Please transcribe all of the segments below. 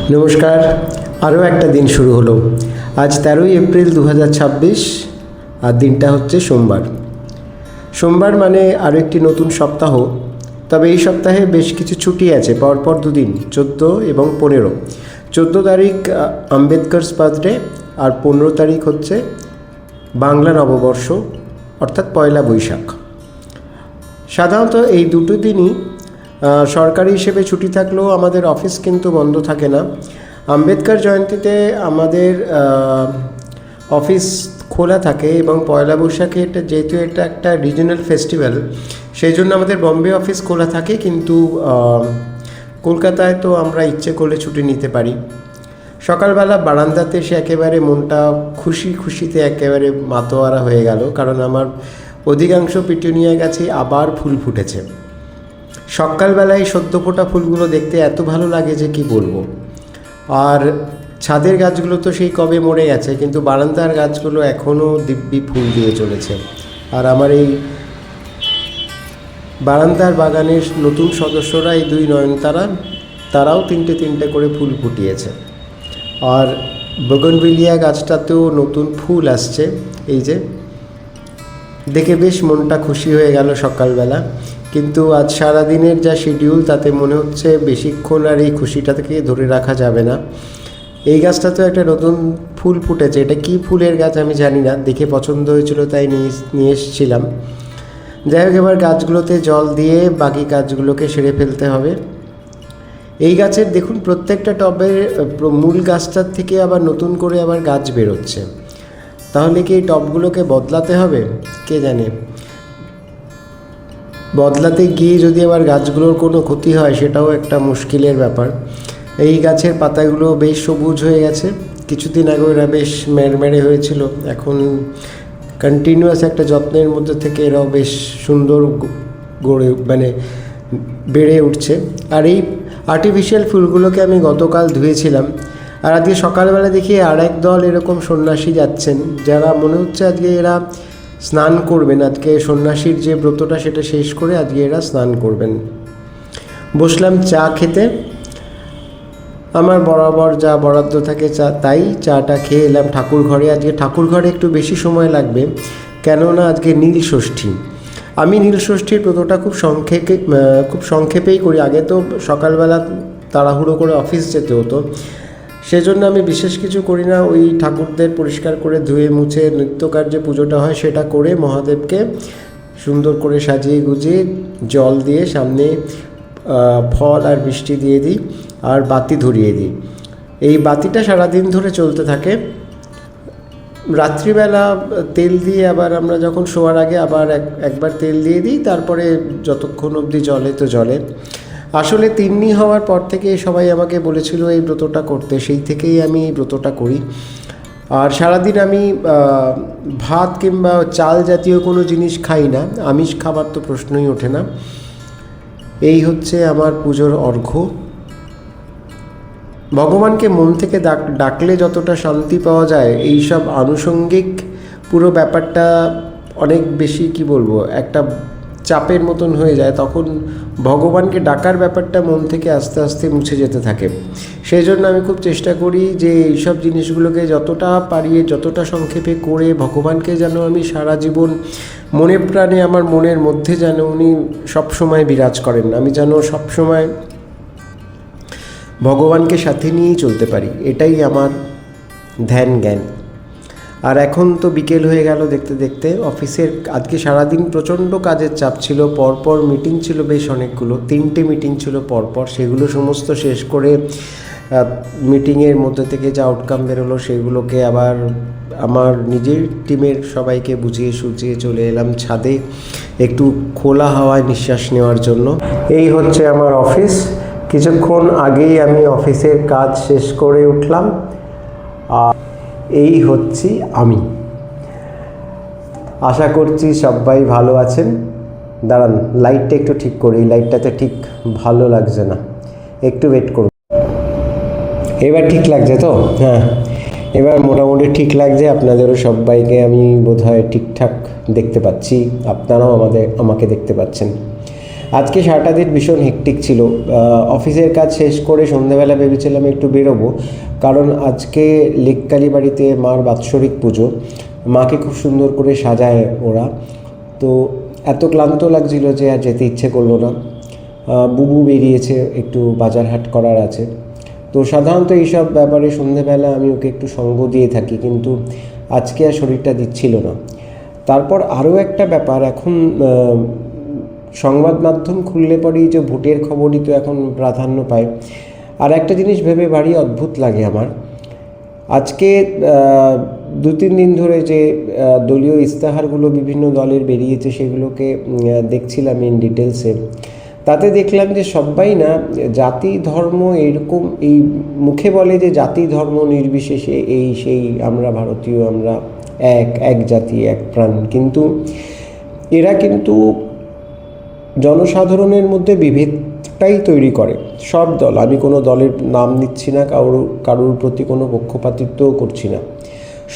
নমস্কার। আরও একটা দিন শুরু হলো। আজ 13ই এপ্রিল 2026 আর দিনটা হচ্ছে সোমবার। সোমবার মানে আরও একটি নতুন সপ্তাহ। তবে এই সপ্তাহে বেশ কিছু ছুটি আছে, পরপর দুদিন, 14 এবং 15। 14 তারিখ আম্বেদকরস বার্থডে আর 15 তারিখ হচ্ছে বাংলা নববর্ষ, অর্থাৎ পয়লা বৈশাখ। সাধারণত এই দুটো দিনই সরকারি হিসেবে ছুটি থাকলেও আমাদের অফিস কিন্তু বন্ধ থাকে না। আম্বেদকর জয়ন্তীতে আমাদের অফিস খোলা থাকে এবং পয়লা বৈশাখে যেহেতু এটা একটা রিজনাল ফেস্টিভ্যাল, সেই জন্য আমাদের বম্বে অফিস খোলা থাকে, কিন্তু কলকাতায় তো আমরা ইচ্ছে করলে ছুটি নিতে পারি। সকালবেলা বারান্দাতে এসে একেবারে মনটা খুশিতে একেবারে মাতোয়ারা হয়ে গেল, কারণ আমার অধিকাংশ পিটুনিয়া গাছে আবার ফুল ফুটেছে। সকালবেলায় সদ্য ফোটা ফুলগুলো দেখতে এত ভালো লাগে যে কি বলবো। আর ছাদের গাছগুলো তো সেই কবে মরে গেছে, কিন্তু বারান্দার গাছগুলো এখনও দিব্যি ফুল দিয়ে চলেছে। আর আমার এই বারান্দার বাগানের নতুন সদস্যরা, এই দুই নয়নতারা, তারাও তিনটে করে ফুল ফুটিয়েছে। আর বগনভিলিয়া গাছটাতেও নতুন ফুল আসছে, এই যে দেখে বেশ মনটা খুশি হয়ে গেল সকালবেলা। কিন্তু আজ সারাদিনের যা শিডিউল, তাতে মনে হচ্ছে বেশিক্ষণ আর এই খুশিটা থেকে ধরে রাখা যাবে না। এই গাছটা তো একটা নতুন ফুল ফুটেছে, এটা কি ফুলের গাছ আমি জানি না, দেখে পছন্দ হয়েছিল তাই নিয়ে এসেছিলাম। যাই হোক, এবার গাছগুলোতে জল দিয়ে বাকি কাজগুলোকে সেরে ফেলতে হবে। এই গাছের দেখুন, প্রত্যেকটা টবের মূল গাছটার থেকে আবার নতুন করে আবার গাছ বেরোচ্ছে। তাহলে কি এই টবগুলোকে বদলাতে হবে? কে জানে। বদলাতে গিয়ে যদি আবার গাছগুলোর কোনো ক্ষতি হয়, সেটাও একটা মুশকিলের ব্যাপার। এই গাছের পাতাগুলো বেশ সবুজ হয়ে গেছে, কিছুদিন আগে এরা বেশ মেড়মেড়ে হয়েছিল, এখন কন্টিনিউয়াস একটা যত্নের মধ্যে থেকে এরাও বেশ সুন্দর বেড়ে উঠছে। আর এই আর্টিফিশিয়াল ফুলগুলোকে আমি গতকাল ধুয়েছিলাম, আর আজকে সকালবেলা দেখি আর এক দল এরকম সন্ন্যাসী যাচ্ছেন, যারা মনে হচ্ছে আজকে এরা স্নান করবেন। আজকে সন্ন্যাসীর যে ব্রতটা সেটা শেষ করে আজকে এরা স্নান করবেন। বসলাম চা খেতে, আমার বরাবর যা বরাদ্দ থাকে তাই চাটা খেয়ে এলাম ঠাকুর ঘরে। আজকে ঠাকুর ঘরে একটু বেশি সময় লাগবে, কেননা আজকে নীল ষষ্ঠী। আমি নীল ষষ্ঠীর ব্রতটা খুব সংক্ষেপেই করি। আগে তো সকালবেলা তাড়াহুড়ো করে অফিস যেতে হতো, সেজন্য আমি বিশেষ কিছু করি না। ওই ঠাকুরদের পরিষ্কার করে ধুয়ে মুছে নিত্যকার যে পুজোটা হয় সেটা করে মহাদেবকে সুন্দর করে সাজিয়ে গুজিয়ে জল দিয়ে সামনে ফল আর মিষ্টি দিয়ে দিই, আর বাতি ধরিয়ে দিই। এই বাতিটা সারাদিন ধরে চলতে থাকে। রাত্রিবেলা তেল দিয়ে আবার আমরা যখন শোয়ার আগে আবার একবার তেল দিয়ে দিই, তারপরে যতক্ষণ অবধি জ্বলে তো জ্বলে। আসলে তিন্নি হওয়ার পর থেকে সবাই আমাকে বলেছিল এই ব্রতটা করতে, সেই থেকেই আমি এই ব্রতটা করি। আর সারাদিন আমি ভাত কিংবা চাল জাতীয় কোনো জিনিস খাই না, আমিষ খাবার তো প্রশ্নই ওঠে না। এই হচ্ছে আমার পুজোর অর্ঘ্য। ভগবানকে মন থেকে ডাকলে যতটা শান্তি পাওয়া যায়, এই সব আনুষঙ্গিক পুরো ব্যাপারটা অনেক বেশি একটা চাপের মতন হয়ে যায়। তখন ভগবানকে ডাকার ব্যাপারটা মন থেকে আস্তে আস্তে মুছে যেতে থাকে। সেই জন্য আমি খুব চেষ্টা করি যে এইসব জিনিসগুলোকে যতটা পারি, যতটা সংক্ষেপে করে ভগবানকে যেন আমি সারা জীবন মনে প্রাণে, আমার মনের মধ্যে যেন উনি সবসময় বিরাজ করেন, আমি যেন সবসময় ভগবানকে সাথে নিয়েই চলতে পারি, এটাই আমার ধ্যান জ্ঞান। আর এখন তো বিকেল হয়ে গেল দেখতে দেখতে। অফিসের আজকে সারাদিন প্রচণ্ড কাজের চাপ ছিল, পরপর মিটিং ছিল বেশ অনেকগুলো, 3টে মিটিং ছিল পরপর। সেগুলো সমস্ত শেষ করে মিটিংয়ের মধ্যে থেকে যা আউটকাম বেরোলো সেগুলোকে আবার আমার নিজের টিমের সবাইকে বুঝিয়ে সুঝিয়ে চলে এলাম ছাদে একটু খোলা হাওয়ায় নিঃশ্বাস নেওয়ার জন্য। এই হচ্ছে আমার অফিস। কিছুক্ষণ আগেই আমি অফিসের কাজ শেষ করে উঠলাম, আর এই হচ্ছি আমি। আশা করছি সবাই ভালো আছেন। দাঁড়ান, লাইটটা একটু ঠিক করি, লাইটটাতে ঠিক ভালো লাগছে না, একটু ওয়েট করুন। এবার ঠিক লাগছে তো? হ্যাঁ, এবার মোটামুটি ঠিক লাগছে। আপনাদেরও সবাইকে আমি বোধহয় ঠিকঠাক দেখতে পাচ্ছি, আপনারাও আমাকে দেখতে পাচ্ছেন। আজকে সারাটা দিন ভীষণ হেক্টিক ছিল। অফিসের কাজ শেষ করে সন্ধ্যেবেলা ভেবেছিলাম একটু বেরোবো, কারণ আজকে লেককালী বাড়িতে মার বাৎসরিক পুজো। মাকে খুব সুন্দর করে সাজায় ওরা। তো এত ক্লান্ত লাগছিল যে আর যেতে ইচ্ছে করলো না। বুবু বেরিয়েছে, একটু বাজার হাট করার আছে। তো সাধারণত এইসব ব্যাপারে সন্ধ্যেবেলা আমি ওকে একটু সঙ্গ দিয়ে থাকি, কিন্তু আজকে আর শরীরটা দিচ্ছিল না। তারপর আরও একটা ব্যাপার, এখন সংবাদ মাধ্যম খুললে পরেই যে ভোটের খবরই তো এখন প্রাধান্য পায়। আর একটা জিনিস ভেবে ভারী অদ্ভুত লাগে আমার, আজকে 2-3 দিন ধরে যে দলীয় ইস্তাহারগুলো বিভিন্ন দলের বেরিয়েছে সেগুলোকে দেখছিলাম ইন ডিটেলসে। তাতে দেখলাম যে সবাই না জাতি ধর্ম এরকম, এই মুখে বলে যে জাতি ধর্ম নির্বিশেষে এই সেই আমরা ভারতীয়, আমরা এক জাতি এক প্রাণ, কিন্তু এরা কিন্তু জনসাধারণের মধ্যে বিভেদটাই তৈরি করে। সব দল, আমি কোনো দলের নাম নিচ্ছি না, কারোর প্রতি কোনো পক্ষপাতিত্বও করছি না,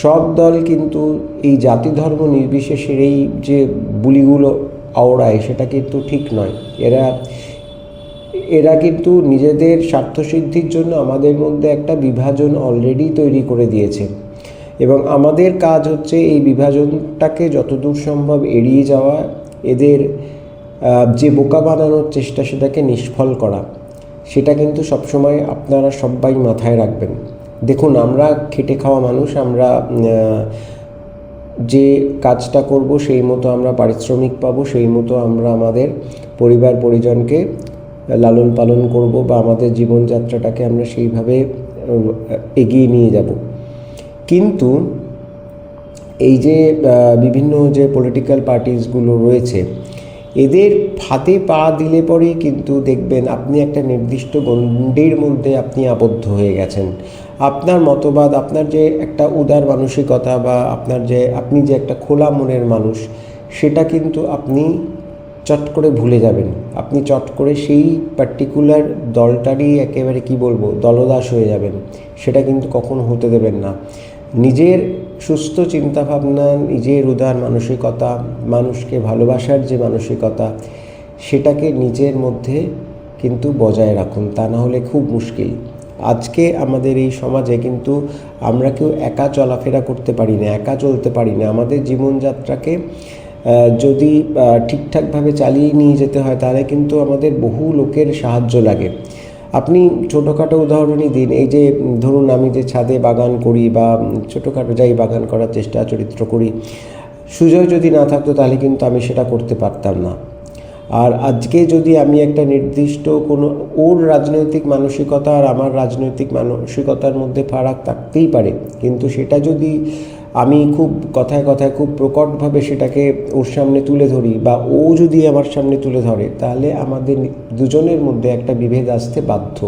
সব দল কিন্তু এই জাতি ধর্ম নির্বিশেষের এই যে বুলিগুলো আওড়ায় সেটা কিন্তু ঠিক নয়। এরা কিন্তু নিজেদের স্বার্থসিদ্ধির জন্য আমাদের মধ্যে একটা বিভাজন অলরেডি তৈরি করে দিয়েছে, এবং আমাদের কাজ হচ্ছে এই বিভাজনটাকে যতদূর সম্ভব এড়িয়ে যাওয়া, এদের যে বোকা বানানোর চেষ্টা সেটাকে নিষ্ফল করা। সেটা কিন্তু সবসময় আপনারা সবাই মাথায় রাখবেন। দেখুন, আমরা খেটে খাওয়া মানুষ, আমরা যে কাজটা করব সেই মতো আমরা পারিশ্রমিক পাবো, সেই মতো আমরা আমাদের পরিবার পরিজনকে লালন পালন করব, বা আমাদের জীবনযাত্রাটাকে আমরা সেইভাবে এগিয়ে নিয়ে যাব। কিন্তু এই যে বিভিন্ন যে পলিটিক্যাল পার্টিসগুলো রয়েছে, এদের ফাঁদে পা দিলে পরেই কিন্তু দেখবেন আপনি একটা নির্দিষ্ট গণ্ডির মধ্যে আপনি আবদ্ধ হয়ে গেছেন। আপনার মতবাদ, আপনার যে একটা উদার মানসিকতা, বা আপনি যে একটা খোলা মনের মানুষ, সেটা কিন্তু আপনি চট করে ভুলে যাবেন। আপনি চট করে সেই পার্টিকুলার দলটারই একেবারে দলদাস হয়ে যাবেন। সেটা কিন্তু কখনো হতে দেবেন না। নিজের সুস্থ চিন্তাভাবনা, নিজের উদার মানসিকতা, মানুষকে ভালোবাসার যে মানসিকতা, সেটাকে নিজের মধ্যে কিন্তু বজায় রাখুন, তা না হলে খুব মুশকিল। আজকে আমাদের এই সমাজে কিন্তু আমরা কেউ একা চলাফেরা করতে পারি না, একা চলতে পারি না। আমাদের জীবনযাত্রাকে যদি ঠিকঠাকভাবে চালিয়ে নিয়ে যেতে হয়, তাহলে কিন্তু আমাদের বহু লোকের সাহায্য লাগে। আপনি ছোটোখাটো উদাহরণই দিন, এই যে ধরুন আমি যে ছাদে বাগান করি, বা ছোটোখাটো যাই বাগান করার চরিত্র করি, সুজয় যদি না থাকতো তাহলে কিন্তু আমি সেটা করতে পারতাম না। আর আজকে যদি আমি একটা নির্দিষ্ট কোনো, ওর রাজনৈতিক মানসিকতা আর আমার রাজনৈতিক মানসিকতার মধ্যে ফারাক থাকতেই পারে, কিন্তু সেটা যদি আমি খুব কথায় কথায় খুব প্রকটভাবে সেটাকে ওর সামনে তুলে ধরি, বা ও যদি আমার সামনে তুলে ধরে, তাহলে আমাদের দুজনের মধ্যে একটা বিভেদ আসতে বাধ্য।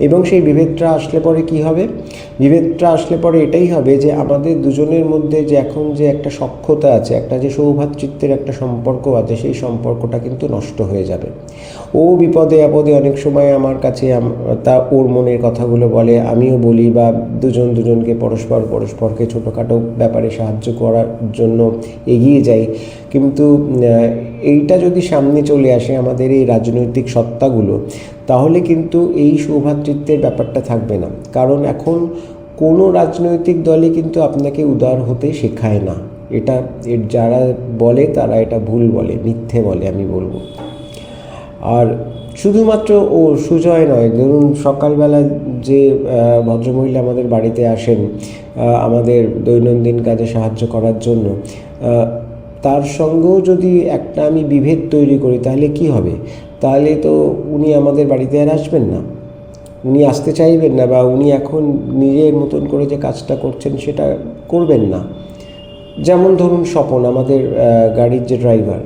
এবং সেই বিভেদটা আসলে পরে কি হবে? বিভেদটা আসলে পরে এটাই হবে যে আমাদের দুজনের মধ্যে যে এখন যে একটা সখ্যতা আছে, একটা যে সৌভ্রাতৃত্বের একটা সম্পর্ক আছে, সেই সম্পর্কটা কিন্তু নষ্ট হয়ে যাবে। ও বিপদে আপদে অনেক সময় আমার কাছে ওর মনের কথাগুলো বলে, আমিও বলি, বা দুজনকে পরস্পরকে ছোটোখাটো ব্যাপারে সাহায্য করার জন্য এগিয়ে যাই। কিন্তু এইটা যদি সামনে চলে আসে আমাদের এই রাজনৈতিক সত্তাগুলো, তাহলে কিন্তু এই সৌভ্রাতৃত্বের ব্যাপারটা থাকবে না। কারণ এখন কোনো রাজনৈতিক দলই কিন্তু আপনাকে উদার হতে শেখায় না। যারা বলে তারা এটা ভুল বলে, মিথ্যে বলে আমি বলবো। আর শুধুমাত্র সুজয় নয়, ধরুন সকালবেলা যে ভদ্রমহিলা আমাদের বাড়িতে আসেন আমাদের দৈনন্দিন কাজে সাহায্য করার জন্য, তার সঙ্গেও যদি একটা আমি বিভেদ তৈরি করি, তাহলে কি হবে? তাহলে তো উনি আমাদের বাড়িতে আর আসবেন না, উনি আসতে চাইবেন না, বা উনি এখন নিজের মতন করে যে কাজটা করছেন সেটা করবেন না। যেমন ধরুন স্বপন, আমাদের গাড়ির যে ড্রাইভার,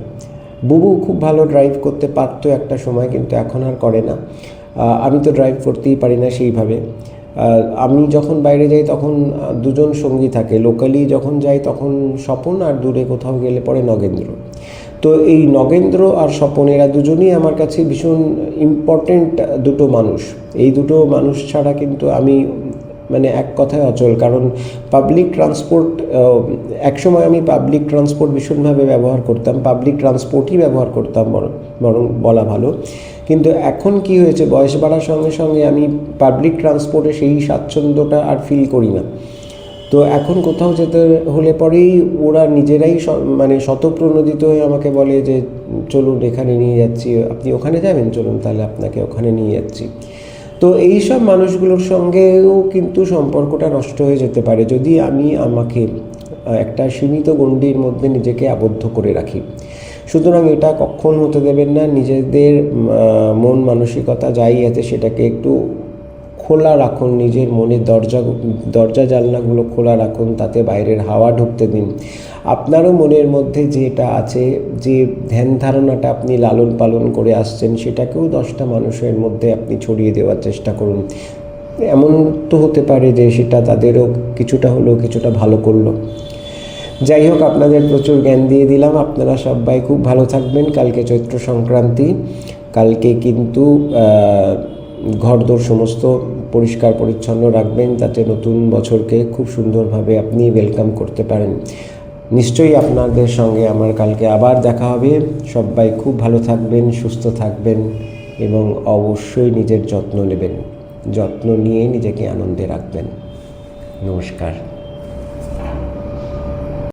বুবু খুব ভালো ড্রাইভ করতে পারতো একটা সময়, কিন্তু এখন আর করে না। আমি তো ড্রাইভ করতেই পারি না সেইভাবে। আমি যখন বাইরে যাই তখন দুজন সঙ্গী থাকে, লোকালি যখন যাই তখন স্বপন, আর দূরে কোথাও গেলে পরে নগেন্দ্র। তো এই নগেন্দ্র আর স্বপন, এরা দুজনই আমার কাছে ভীষণ ইম্পর্টেন্ট দুটো মানুষ। এই দুটো মানুষ ছাড়া কিন্তু আমি মানে এক কথায় অচল। কারণ পাবলিক ট্রান্সপোর্ট, একসময় আমি পাবলিক ট্রান্সপোর্ট ভীষণভাবে ব্যবহার করতাম, পাবলিক ট্রান্সপোর্টই ব্যবহার করতাম বরং বলা ভালো। কিন্তু এখন কি হয়েছে, বয়স বাড়ার সঙ্গে সঙ্গে আমি পাবলিক ট্রান্সপোর্টে সেই স্বাচ্ছন্দ্যটা আর ফিল করি না। তো এখন কোথাও যেতে হলে পরেই ওরা নিজেরাই মানে স্বতঃপ্রণোদিত হয়ে আমাকে বলে যে চলুন এখানে নিয়ে যাচ্ছি, আপনি ওখানে যাবেন, চলুন তাহলে আপনাকে ওখানে নিয়ে যাচ্ছি। তো এই সব মানুষগুলোর সঙ্গেও কিন্তু সম্পর্কটা নষ্ট হয়ে যেতে পারে যদি আমি আমাকে একটা সীমিত গণ্ডির মধ্যে নিজেকে আবদ্ধ করে রাখি। সুতরাং এটা কখন হতে দেবেন না। নিজেদের মন মানসিকতা যাই আছে সেটাকে একটু খোলা রাখুন, নিজের মনের দরজা জানলাগুলো খোলা রাখুন, তাতে বাইরের হাওয়া ঢুকতে দিন। আপনারও মনের মধ্যে যেটা আছে, যে ধ্যান ধারণাটা আপনি লালন পালন করে আসছেন, সেটাকেও 10টা মানুষের মধ্যে আপনি ছড়িয়ে দেওয়ার চেষ্টা করুন। এমন তো হতে পারে যে সেটা তাদেরও কিছুটা ভালো করলো। যাই হোক, আপনাদের প্রচুর জ্ঞান দিয়ে দিলাম। আপনারা সবাই খুব ভালো থাকবেন। কালকে চৈত্র সংক্রান্তি, কালকে কিন্তু ঘরদোর সমস্ত পরিষ্কার পরিচ্ছন্ন রাখবেন, যাতে নতুন বছরকে খুব সুন্দরভাবে আপনি ওয়েলকাম করতে পারেন। নিশ্চয়ই আপনাদের সঙ্গে আমার কালকে আবার দেখা হবে। সবাই খুব ভালো থাকবেন, সুস্থ থাকবেন এবং অবশ্যই নিজের যত্ন নেবেন। যত্ন নিয়ে নিজেকে আনন্দে রাখবেন। নমস্কার।